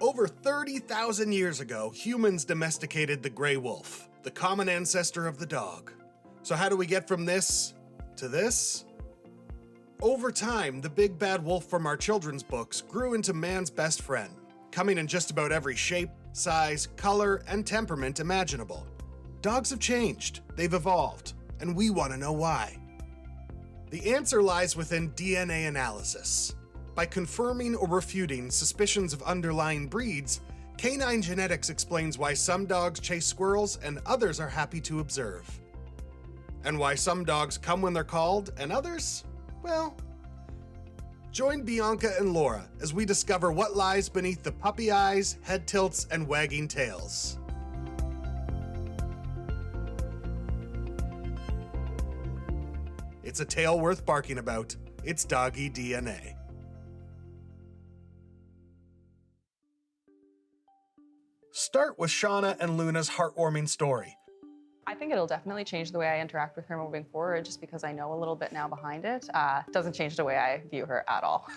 Over 30,000 years ago, humans domesticated the gray wolf, the common ancestor of the dog. So how do we get from this to this? Over time, the big bad wolf from our children's books grew into man's best friend, coming in just about every shape, size, color, and temperament imaginable. Dogs have changed, they've evolved, and we want to know why. The answer lies within DNA analysis. By confirming or refuting suspicions of underlying breeds, canine genetics explains why some dogs chase squirrels and others are happy to observe. And why some dogs come when they're called and others, well, join Bianca and Laura as we discover what lies beneath the puppy eyes, head tilts, and wagging tails. It's a tale worth barking about. It's Doggy DNA. Start with Shawna and Luna's heartwarming story. I think it'll definitely change the way I interact with her moving forward, just because I know a little bit now behind it. Doesn't change the way I view her at all.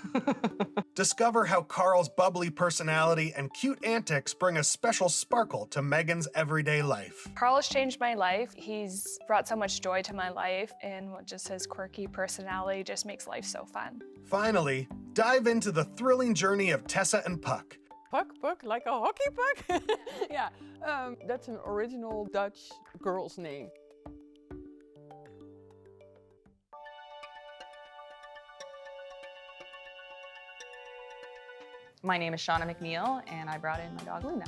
Discover how Carl's bubbly personality and cute antics bring a special sparkle to Megan's everyday life. Carl has changed my life. He's brought so much joy to my life, and just his quirky personality just makes life so fun. Finally, dive into the thrilling journey of Tessa and Puck. Puck, like a hockey puck? Yeah, that's an original Dutch girl's name. My name is Shawna McNeil, and I brought in my dog, Luna.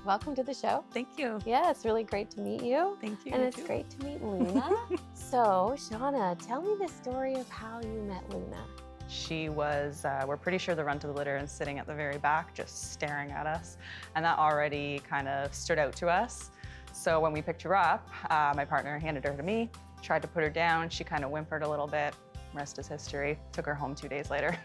Welcome to the show. Thank you. Yeah, it's really great to meet you. Thank you. And it's great to meet Luna. So, Shawna, tell me the story of how you met Luna. She was, we're pretty sure the run to the litter and sitting at the very back, just staring at us. And that already kind of stood out to us. So when we picked her up, my partner handed her to me, tried to put her down. She kind of whimpered a little bit. Rest is history. Took her home 2 days later.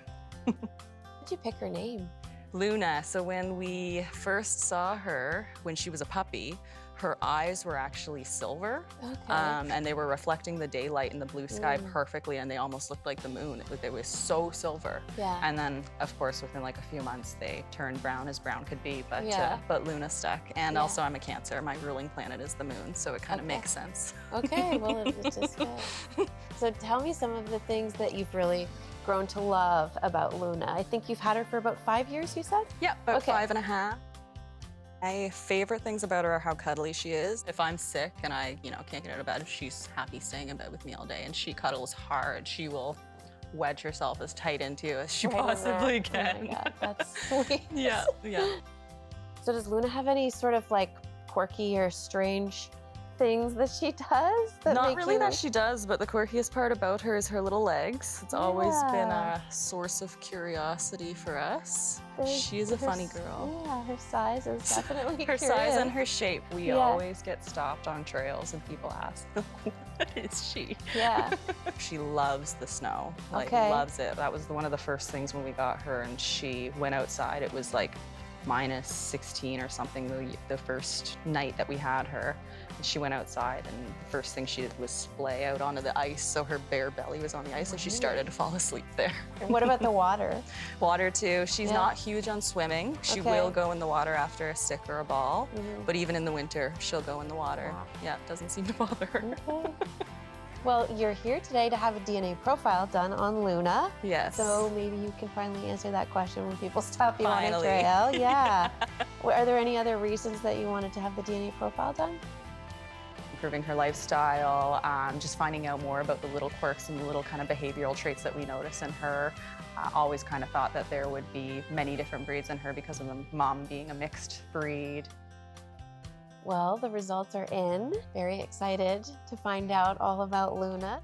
How'd you pick her name? Luna. So when we first saw her, when she was a puppy, her eyes were actually silver, and they were reflecting the daylight in the blue sky perfectly, and they almost looked like the moon. It was so silver. Yeah. And then, of course, within like a few months, they turned brown as brown could be, but Luna stuck. And also, I'm a Cancer. My ruling planet is the moon, so it kind of makes sense. Okay, well, it's just good. So tell me some of the things that you've really grown to love about Luna. I think you've had her for about 5 years, you said? Yeah, about 5.5. My favorite things about her are how cuddly she is. If I'm sick and I, can't get out of bed, she's happy staying in bed with me all day, and she cuddles hard. She will wedge herself as tight into you as she possibly can. Oh my God, that's sweet. Yeah. So does Luna have any sort of like quirky or strange things that she does? Not really that she does, but the quirkiest part about her is her little legs. It's always been a source of curiosity for us. She's a funny girl. Yeah, her size is definitely her size and her shape. We always get stopped on trails and people ask, what is she? Yeah. She loves the snow, loves it. That was one of the first things when we got her, and she went outside. It was like minus 16 or something the first night that we had her. And she went outside, and the first thing she did was splay out onto the ice, so her bare belly was on the ice, and she started to fall asleep there. And what about the water? Water too. She's not huge on swimming. She will go in the water after a stick or a ball, but even in the winter, she'll go in the water. Wow. Yeah, it doesn't seem to bother her. Okay. Well, you're here today to have a DNA profile done on Luna. Yes. So maybe you can finally answer that question when people stop you on a trail. Yeah. Are there any other reasons that you wanted to have the DNA profile done? Improving her lifestyle, just finding out more about the little quirks and the little kind of behavioral traits that we notice in her. Always kind of thought that there would be many different breeds in her because of the mom being a mixed breed. Well, the results are in. Very excited to find out all about Luna.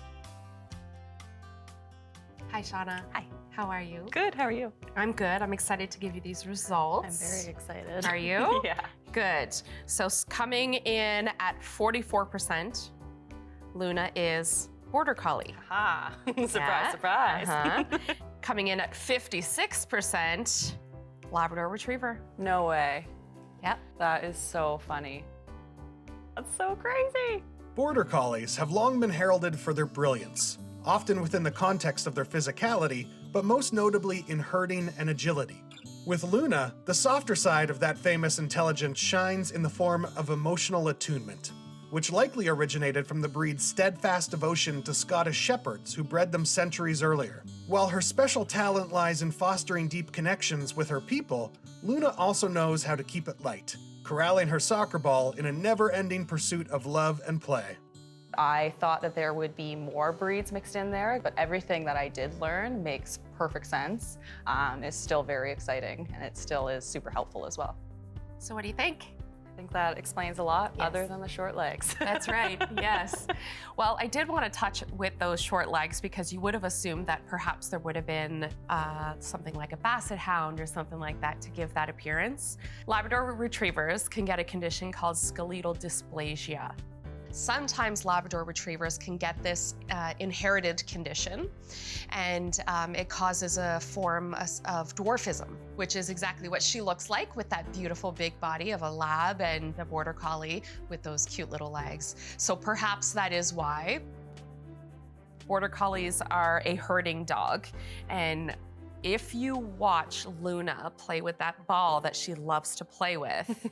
Hi, Shawna. Hi. How are you? Good, how are you? I'm good. I'm excited to give you these results. I'm very excited. Are you? Yeah. Good. So coming in at 44%, Luna is Border Collie. Aha. Surprise, surprise. Coming in at 56%, Labrador Retriever. No way. Yep. That is so funny. That's so crazy. Border Collies have long been heralded for their brilliance, often within the context of their physicality, but most notably in herding and agility. With Luna, the softer side of that famous intelligence shines in the form of emotional attunement, which likely originated from the breed's steadfast devotion to Scottish shepherds who bred them centuries earlier. While her special talent lies in fostering deep connections with her people, Luna also knows how to keep it light, corralling her soccer ball in a never-ending pursuit of love and play. I thought that there would be more breeds mixed in there, but everything that I did learn makes perfect sense. It's still very exciting, and it still is super helpful as well. So what do you think? I think that explains a lot, Yes. other than the short legs. That's right, yes. Well, I did want to touch with those short legs because you would have assumed that perhaps there would have been something like a basset hound or something like that to give that appearance. Labrador retrievers can get a condition called skeletal dysplasia. Sometimes Labrador retrievers can get this inherited condition, and it causes a form of dwarfism, which is exactly what she looks like with that beautiful big body of a lab and a border collie with those cute little legs. So perhaps that is why. Border collies are a herding dog, and if you watch Luna play with that ball that she loves to play with,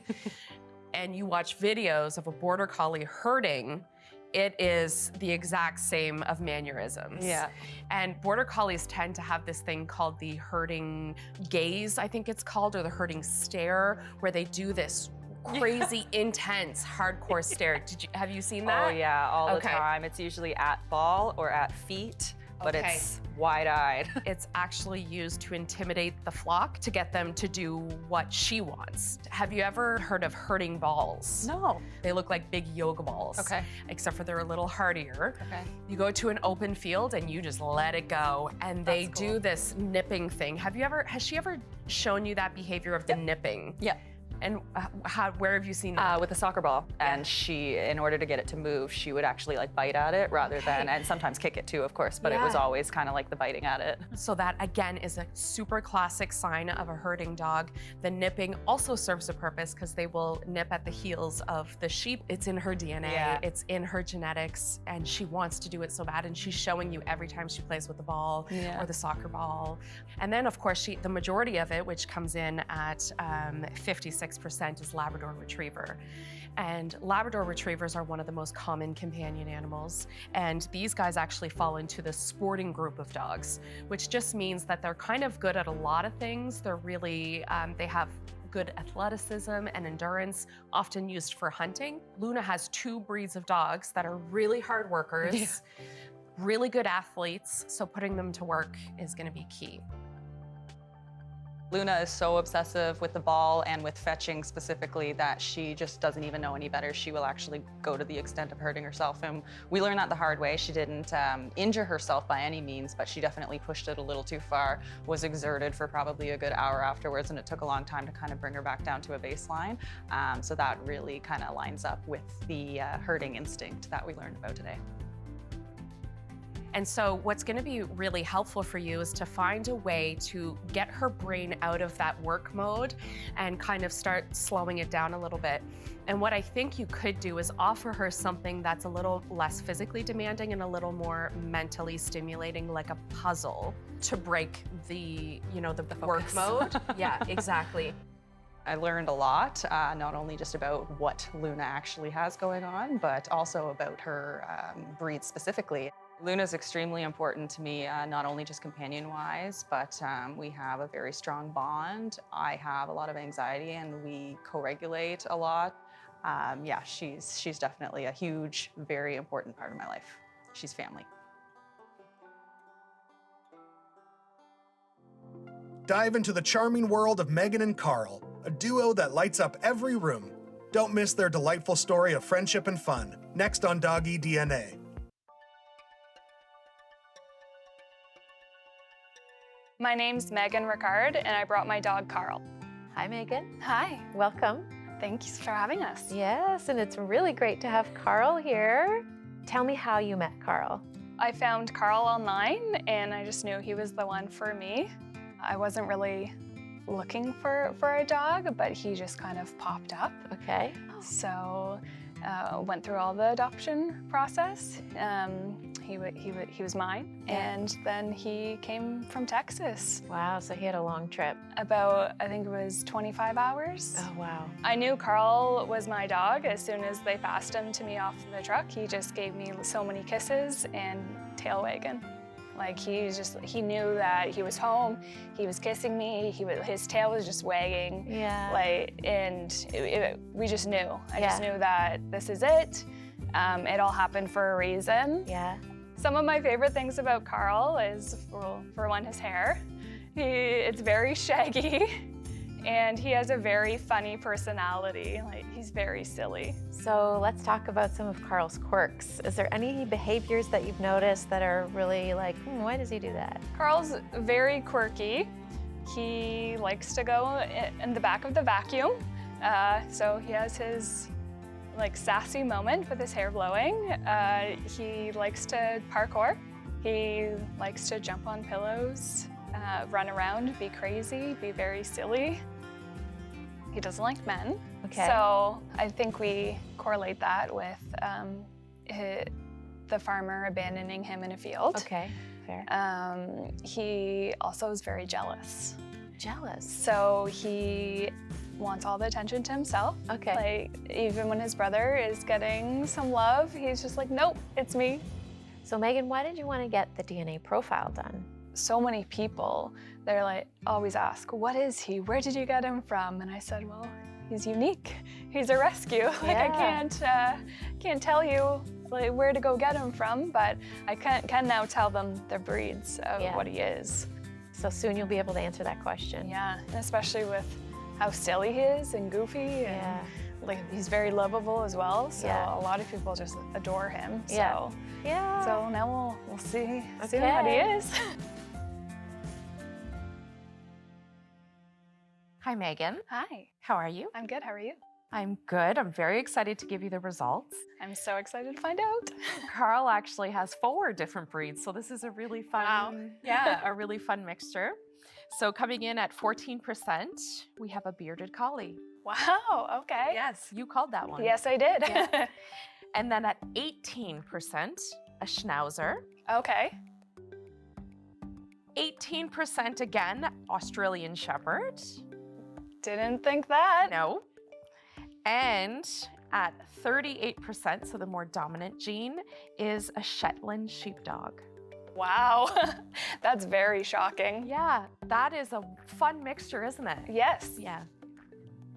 and you watch videos of a border collie herding, it is the exact same of mannerisms. Yeah. And border collies tend to have this thing called the herding gaze, I think it's called, or the herding stare, where they do this crazy, intense, hardcore stare. Have you seen that? Oh yeah, all Okay. the time. It's usually at ball or at feet, but Okay. it's wide-eyed. It's actually used to intimidate the flock to get them to do what she wants. Have you ever heard of herding balls? No. They look like big yoga balls. Okay. Except for they're a little hardier. Okay. You go to an open field and you just let it go, and they That's do cool. this nipping thing. Has she ever shown you that behavior of the nipping? Yeah. And where have you seen that? With a soccer ball, and she, in order to get it to move, she would actually like bite at it rather than, and sometimes kick it too, of course, but it was Yeah. always kind of like the biting at it. So that, again, is a super classic sign of a herding dog. The nipping also serves a purpose because they will nip at the heels of the sheep. It's in her DNA, Yeah. it's in her genetics, and she wants to do it so bad, and she's showing you every time she plays with the ball Yeah. or the soccer ball. And then, of course, the majority of it, which comes in at 56%, is Labrador Retriever. And Labrador Retrievers are one of the most common companion animals. And these guys actually fall into the sporting group of dogs, which just means that they're kind of good at a lot of things. They're really, they have good athleticism and endurance, often used for hunting. Luna has 2 breeds of dogs that are really hard workers, really good athletes, so putting them to work is gonna be key. Luna is so obsessive with the ball and with fetching specifically that she just doesn't even know any better. She will actually go to the extent of hurting herself. And we learned that the hard way. She didn't injure herself by any means, but she definitely pushed it a little too far, was exerted for probably a good hour afterwards, and it took a long time to kind of bring her back down to a baseline. So that really kind of lines up with the herding instinct that we learned about today. And so what's gonna be really helpful for you is to find a way to get her brain out of that work mode and kind of start slowing it down a little bit. And what I think you could do is offer her something that's a little less physically demanding and a little more mentally stimulating, like a puzzle, to break the work focus. mode. Yeah, exactly. I learned a lot, not only just about what Luna actually has going on, but also about her breed specifically. Luna's extremely important to me, not only just companion-wise, but we have a very strong bond. I have a lot of anxiety and we co-regulate a lot. Yeah, she's definitely a huge, very important part of my life. She's family. Dive into the charming world of Megan and Carl, a duo that lights up every room. Don't miss their delightful story of friendship and fun, next on Doggy DNA. My name's Megan Ricard, and I brought my dog Carl. Hi, Megan. Hi. Welcome. Thanks for having us. Yes, and it's really great to have Carl here. Tell me how you met Carl. I found Carl online, and I just knew he was the one for me. I wasn't really looking for a dog, but he just kind of popped up. Okay. So went through all the adoption process. He was mine, and then he came from Texas. Wow, so he had a long trip. About, I think it was 25 hours. Oh, wow. I knew Carl was my dog as soon as they passed him to me off the truck. He just gave me so many kisses and tail wagging. Like he knew that he was home. He was kissing me. His tail was just wagging. Yeah. Like, and we just knew. I just knew that this is it. It all happened for a reason. Yeah. Some of my favorite things about Carl is, well, for one, his hair. It's very shaggy, and he has a very funny personality. Like, he's very silly. So let's talk about some of Carl's quirks. Is there any behaviors that you've noticed that are really like, why does he do that? Carl's very quirky. He likes to go in the back of the vacuum. So he has his sassy moment with his hair blowing. He likes to parkour. He likes to jump on pillows, run around, be crazy, be very silly. He doesn't like men. Okay. So I think we correlate that with the farmer abandoning him in a field. Okay, fair. He also is very jealous. Jealous? So he wants all the attention to himself. Okay. Like, even when his brother is getting some love, he's just like, nope, it's me. So Megan, why did you want to get the DNA profile done? So many people, they're like, always ask, what is he? Where did you get him from? And I said, well, he's unique. He's a rescue. Like, I can't tell you where to go get him from, but I can now tell them the breeds of what he is. So soon you'll be able to answer that question. Yeah, and especially with how silly he is and goofy, and he's very lovable as well. So a lot of people just adore him. So so now we'll see what he is. Hi, Megan. Hi. How are you? I'm good. How are you? I'm good. I'm very excited to give you the results. I'm so excited to find out. Carl actually has 4 different breeds, so this is a really fun, a really fun mixture. So coming in at 14%, we have a bearded collie. Wow, okay. Yes, you called that one. Yes, I did. Yeah. And then at 18%, a schnauzer. Okay. 18% again, Australian Shepherd. Didn't think that. No. And at 38%, so the more dominant gene, is a Shetland sheepdog. Wow, that's very shocking. Yeah, that is a fun mixture, isn't it? Yes. Yeah.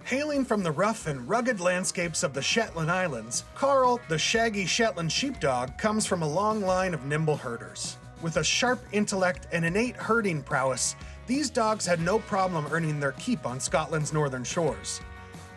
Hailing from the rough and rugged landscapes of the Shetland Islands, Carl, the shaggy Shetland sheepdog, comes from a long line of nimble herders. With a sharp intellect and innate herding prowess, these dogs had no problem earning their keep on Scotland's northern shores.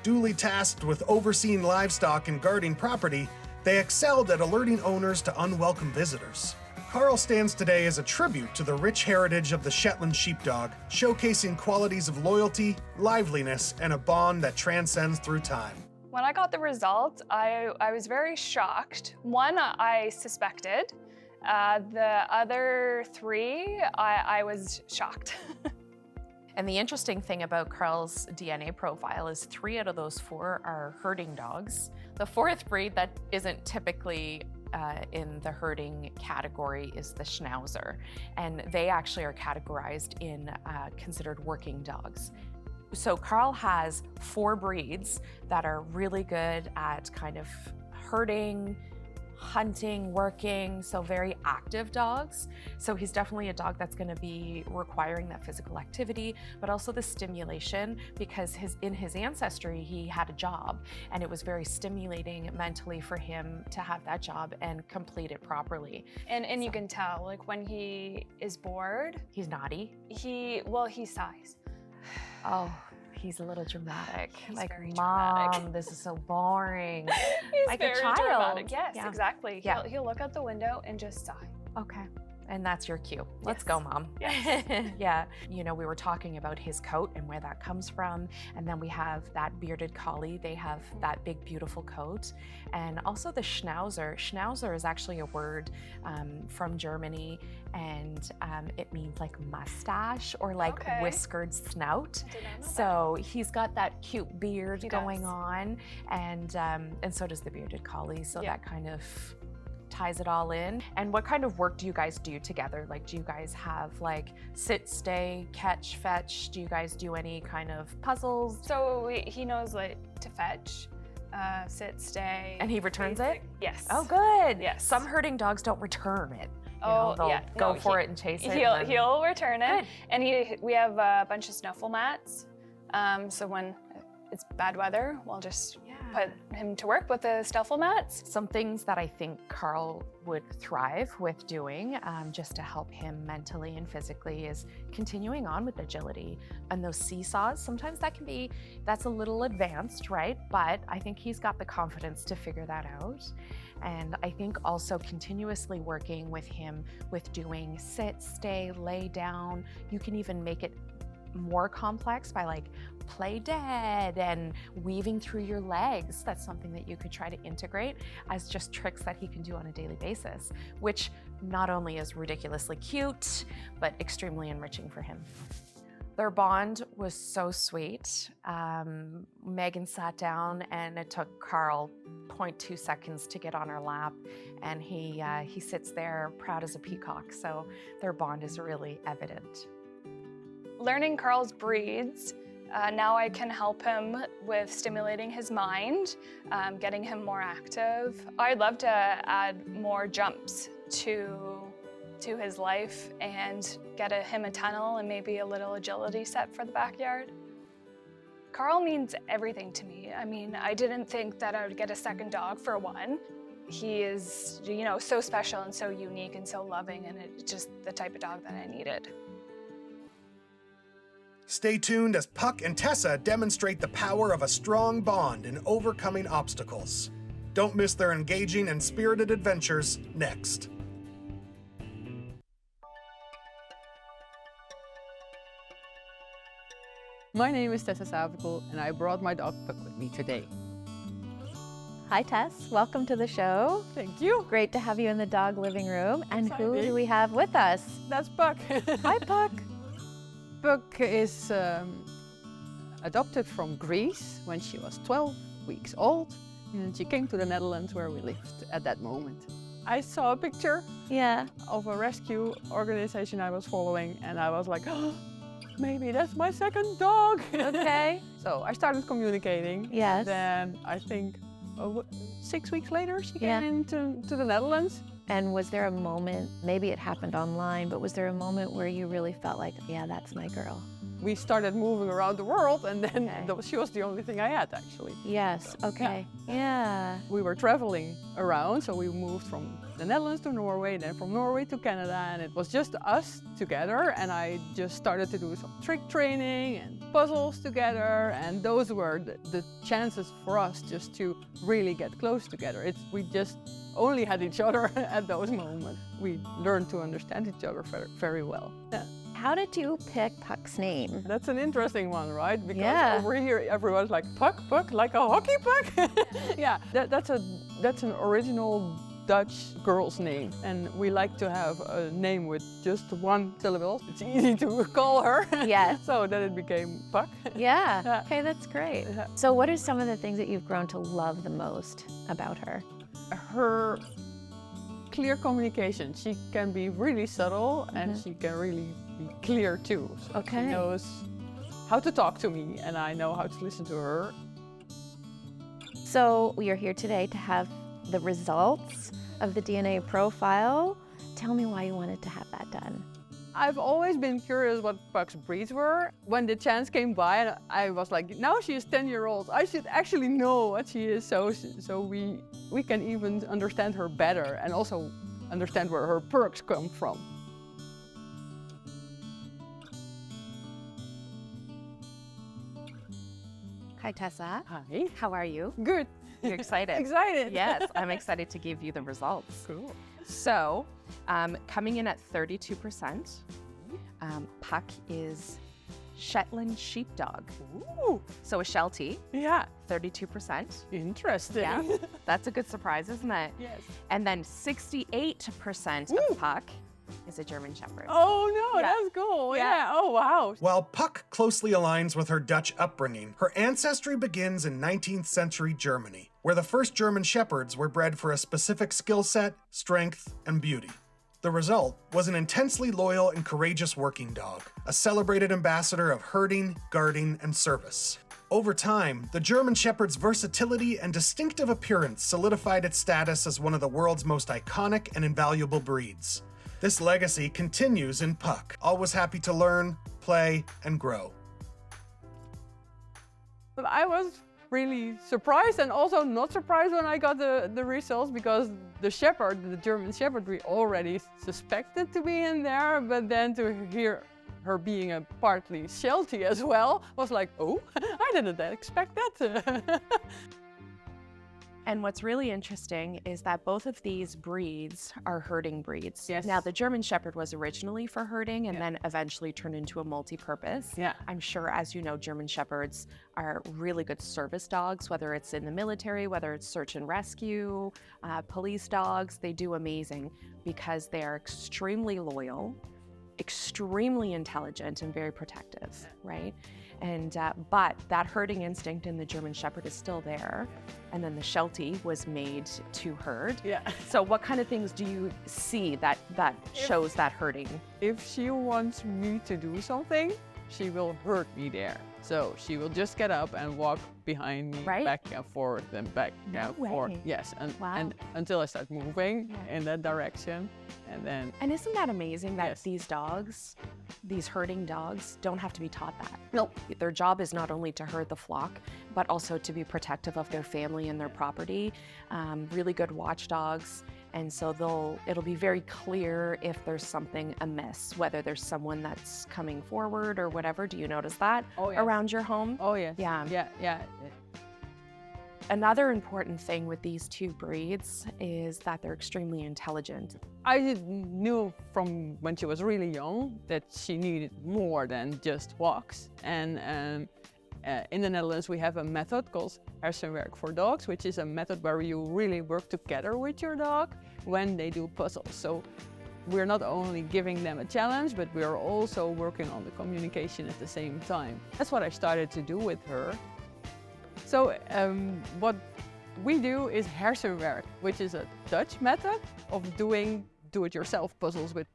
Duly tasked with overseeing livestock and guarding property, they excelled at alerting owners to unwelcome visitors. Carl stands today as a tribute to the rich heritage of the Shetland sheepdog, showcasing qualities of loyalty, liveliness, and a bond that transcends through time. When I got the results, I was very shocked. One, I suspected. The other 3, I was shocked. And the interesting thing about Carl's DNA profile is 3 out of those 4 are herding dogs. The 4th breed that isn't typically in the herding category is the Schnauzer, and they actually are categorized in considered working dogs. So Carl has 4 breeds that are really good at kind of herding, hunting, working, so very active dogs. So he's definitely a dog that's going to be requiring that physical activity, but also the stimulation, because in his ancestry, he had a job, and it was very stimulating mentally for him to have that job and complete it properly. And you can tell, like, when he is bored. He's naughty. He sighs. Oh. He's a little dramatic. He's like, very Mom, dramatic. this is so boring. He's like very a child. dramatic. Yes, Yeah. exactly. Yeah. He'll look out the window and just sigh. Okay. And that's your cue. Let's Yes. go, Mom. Yes. Yeah. You know, we were talking about his coat and where that comes from. And then we have that bearded collie. They have that big, beautiful coat. And also the Schnauzer. Schnauzer is actually a word from Germany. And it means like mustache or like Okay. whiskered snout. I did not know So he's got that cute beard He going does. on. And so does the bearded collie. So Yeah. that kind of ties it all in. And what kind of work do you guys do together? Like, do you guys have like sit, stay, catch, fetch? Do you guys do any kind of puzzles? So he knows like to fetch, sit, stay. And he returns it? Yes. Oh, good. Yes. Some herding dogs don't return it. They'll yeah. go No, for it and chase it. He'll return it. Good. And we have a bunch of snuffle mats. So when it's bad weather, we'll just put him to work with the snuffle mats. Some things that I think Carl would thrive with doing, just to help him mentally and physically, is continuing on with agility. And those seesaws, sometimes that's a little advanced, right? But I think he's got the confidence to figure that out. And I think also continuously working with him with doing sit, stay, lay down. You can even make it more complex by like play dead and weaving through your legs. That's something that you could try to integrate as just tricks that he can do on a daily basis, which not only is ridiculously cute, but extremely enriching for him. Their bond was so sweet. Megan sat down and it took Carl 0.2 seconds to get on her lap, and he sits there proud as a peacock. So their bond is really evident. Learning Carl's breeds, now I can help him with stimulating his mind, getting him more active. I'd love to add more jumps to his life and get him a tunnel and maybe a little agility set for the backyard. Carl means everything to me. I mean, I didn't think that I would get a second dog for one. He is, so special and so unique and so loving, and it's just the type of dog that I needed. Stay tuned as Puck and Tessa demonstrate the power of a strong bond in overcoming obstacles. Don't miss their engaging and spirited adventures next. My name is Tessa Savikel, and I brought my dog Puck with me today. Hi Tess, welcome to the show. Thank you. Great to have you in the dog living room. And who Exciting. do we have with us? That's Puck. Hi Puck. Puck is adopted from Greece when she was 12 weeks old, and she came to the Netherlands where we lived at that moment. I saw a picture Yeah. of a rescue organization I was following, and I was like, oh, maybe that's my second dog. Okay. So I started communicating. Yes. Then I think 6 weeks later she Yeah. came into the Netherlands. And was there a moment, maybe it happened online, but was there a moment where you really felt like, yeah, that's my girl? We started moving around the world, and then Okay. she was the only thing I had, actually. Yes. Okay. Yeah. We were traveling around, so we moved from the Netherlands to Norway, then from Norway to Canada, and it was just us together, and I just started to do some trick training and puzzles together, and those were the chances for us just to really get close together. We just only had each other at those moments. We learned to understand each other very well. Yeah. How did you pick Puck's name? That's an interesting one, right? Because Yeah. over here everyone's like, Puck, Puck, like a hockey puck. Yeah, that's an original Dutch girl's name, and we like to have a name with just one syllable. It's easy to call her. Yes. So then it became Puck. Yeah. Yeah. Okay, that's great. Yeah. So what are some of the things that you've grown to love the most about her? Her clear communication. She can be really subtle, and she can really be clear too. So Okay. She knows how to talk to me, and I know how to listen to her. So we are here today to have the results of the DNA profile. Tell me why you wanted to have that done. I've always been curious what Puck's breeds were. When the chance came by, and I was like, now she is 10 years old. I should actually know what she is, so we can even understand her better and also understand where her perks come from. Hi, Tessa. Hi. How are you? Good. You're excited? Excited. Yes, I'm excited to give you the results. Cool. So, coming in at 32%, Puck is Shetland sheepdog. Ooh, So a Sheltie, yeah, 32%. interesting. Yeah, that's a good surprise, isn't it? Yes. And then 68% Ooh. of Puck is a German Shepherd. Oh no, Yeah. that's cool. Yeah. Yeah. Oh wow. While Puck closely aligns with her Dutch upbringing, her ancestry begins in 19th century Germany, where the first German Shepherds were bred for a specific skill set, strength, and beauty. The result was an intensely loyal and courageous working dog, a celebrated ambassador of herding, guarding, and service. Over time, the German Shepherd's versatility and distinctive appearance solidified its status as one of the world's most iconic and invaluable breeds. This legacy continues in Puck, always happy to learn, play, and grow. But I was really surprised and also not surprised when I got the results, because the Shepherd, the German Shepherd, we already suspected to be in there, but then to hear her being a partly Sheltie as well was like, oh, I didn't expect that. And what's really interesting is that both of these breeds are herding breeds. Yes. Now, the German Shepherd was originally for herding and then eventually turned into a multi-purpose. Yeah. I'm sure, as you know, German Shepherds are really good service dogs, whether it's in the military, whether it's search and rescue, police dogs. They do amazing because they are extremely loyal, extremely intelligent, and very protective, right? And but that herding instinct in the German Shepherd is still there. And then the Sheltie was made to herd. Yeah. So what kind of things do you see that shows that herding? If she wants me to do something, she will herd me there. So she will just get up and walk behind me, Right? back and forth and back No and forth. way. Yes, and, Wow. and until I start moving in that direction, and then And isn't that amazing that Yes. these dogs, these herding dogs, don't have to be taught that? Nope. Their job is not only to herd the flock, but also to be protective of their family and their property. Really good watchdogs. And so it'll be very clear if there's something amiss, whether there's someone that's coming forward or whatever. Do you notice that Oh, yes. around your home? oh yes, Yeah. yeah. Another important thing with these two breeds is that they're extremely intelligent. I knew from when she was really young that she needed more than just walks. And in the Netherlands, we have a method called hersenwerk for dogs, which is a method where you really work together with your dog when they do puzzles. So we're not only giving them a challenge, but we are also working on the communication at the same time. That's what I started to do with her. So what we do is hersenwerk, which is a Dutch method of doing do-it-yourself puzzles with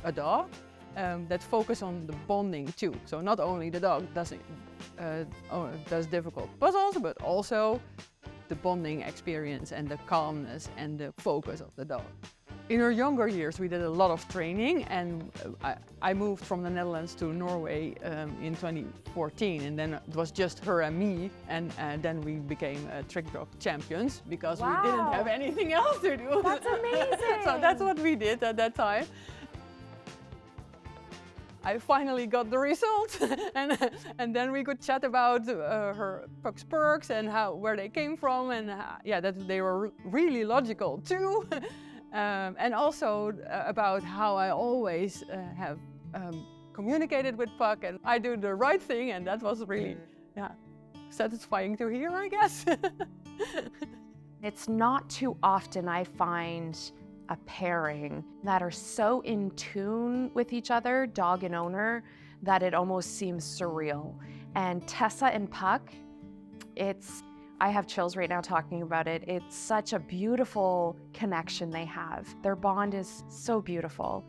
a dog that focus on the bonding too. So not only the dog does difficult puzzles, but also the bonding experience and the calmness and the focus of the dog. In her younger years, we did a lot of training, and I moved from the Netherlands to Norway in 2014, and then it was just her and me, and then we became trick dog champions because we didn't Wow. have anything else to do. That's amazing. So that's what we did at that time. I finally got the result, and then we could chat about her Puck's perks and where they came from, and that they were really logical too. And also about how I always have communicated with Puck, and I do the right thing, and that was really satisfying to hear, I guess. It's not too often I find a pairing that are so in tune with each other, dog and owner, that it almost seems surreal. And Tessa and Puck, I have chills right now talking about it. It's such a beautiful connection they have. Their bond is so beautiful.